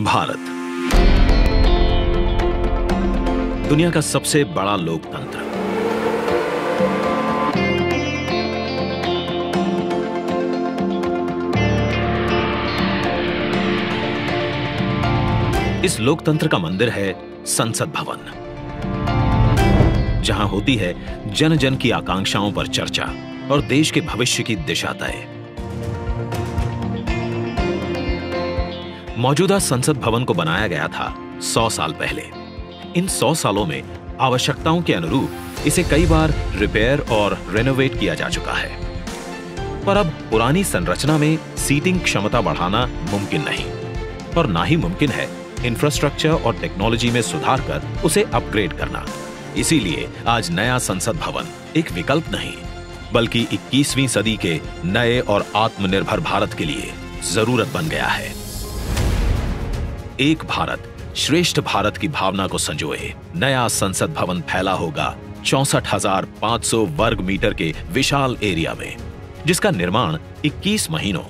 भारत दुनिया का सबसे बड़ा लोकतंत्र। इस लोकतंत्र का मंदिर है संसद भवन, जहां होती है जन जन की आकांक्षाओं पर चर्चा और देश के भविष्य की दिशा तय। मौजूदा संसद भवन को बनाया गया था 100 साल पहले। इन 100 सालों में आवश्यकताओं के अनुरूप इसे कई बार रिपेयर और रेनोवेट किया जा चुका है, पर अब पुरानी संरचना में सीटिंग क्षमता बढ़ाना मुमकिन नहीं, और ना ही मुमकिन है इंफ्रास्ट्रक्चर और टेक्नोलॉजी में सुधार कर उसे अपग्रेड करना। इसीलिए आज नया संसद भवन एक विकल्प नहीं, बल्कि 21वीं सदी के नए और आत्मनिर्भर भारत के लिए जरूरत बन गया है। एक भारत श्रेष्ठ भारत की भावना को संजोए नया संसद भवन फैला होगा 64,500 वर्ग मीटर के विशाल एरिया में, जिसका निर्माण 21 महीनों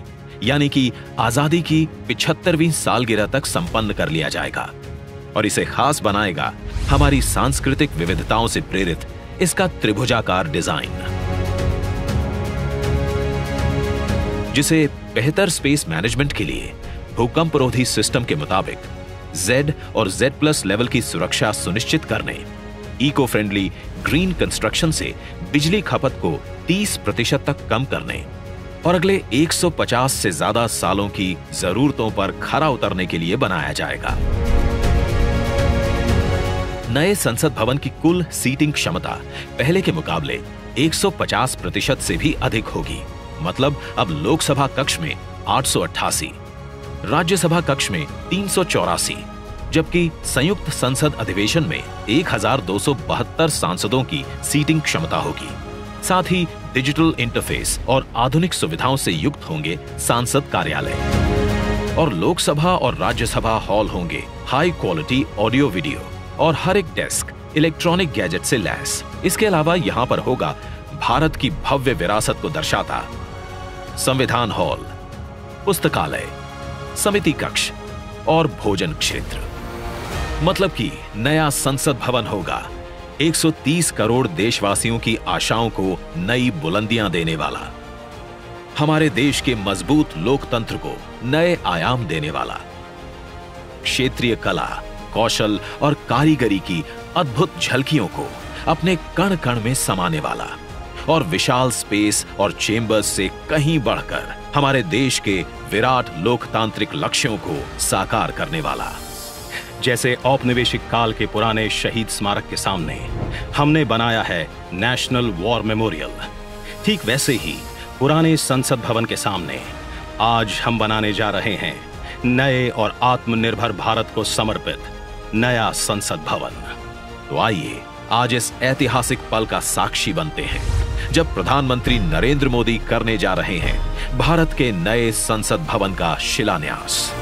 यानी कि आजादी की 75वीं सालगिरह तक संपन्न कर लिया जाएगा। और इसे खास बनाएगा हमारी सांस्कृतिक विविधताओं से प्रेरित इसका त्रिभुजाकार डिजाइन, जिसे बेहतर स्पेस मैनेजमेंट के लिए भूकंपरोधी सिस्टम के मुताबिक Z और Z+ लेवल की सुरक्षा सुनिश्चित करने, इको फ्रेंडली ग्रीन कंस्ट्रक्शन से बिजली खपत को 30% तक कम करने और अगले 150 से ज्यादा सालों की जरूरतों पर खरा उतरने के लिए बनाया जाएगा। नए संसद भवन की कुल सीटिंग क्षमता पहले के मुकाबले 150% से भी अधिक होगी। मतलब अब लोकसभा कक्ष में 888, राज्यसभा कक्ष में 384, जबकि संयुक्त संसद अधिवेशन में 1272 सांसदों की सीटिंग क्षमता होगी। साथ ही डिजिटल इंटरफेस और आधुनिक सुविधाओं से युक्त होंगे सांसद कार्यालय, और लोकसभा और राज्यसभा हॉल होंगे हाई क्वालिटी ऑडियो वीडियो और हर एक डेस्क इलेक्ट्रॉनिक गैजेट से लैस। इसके अलावा यहां पर होगा भारत की भव्य विरासत को दर्शाता संविधान हॉल, पुस्तकालय, समिति कक्ष और भोजन क्षेत्र। मतलब कि नया संसद भवन होगा 130 करोड़ देशवासियों की आशाओं को नई बुलंदियां देने वाला, हमारे देश के मजबूत लोकतंत्र को नए आयाम देने वाला, क्षेत्रीय कला, कौशल और कारीगरी की अद्भुत झलकियों को अपने कण कण में समाने वाला, और विशाल स्पेस और चेंबर्स से कहीं बढ़कर हमारे देश के विराट लोकतांत्रिक लक्ष्यों को साकार करने वाला। जैसे औपनिवेशिक काल के पुराने शहीद स्मारक के सामने हमने बनाया है नेशनल वॉर मेमोरियल, ठीक वैसे ही पुराने संसद भवन के सामने आज हम बनाने जा रहे हैं नए और आत्मनिर्भर भारत को समर्पित नया संसद भवन। तो आइए आज इस ऐतिहासिक पल का साक्षी बनते हैं, जब प्रधानमंत्री नरेंद्र मोदी करने जा रहे हैं भारत के नए संसद भवन का शिलान्यास।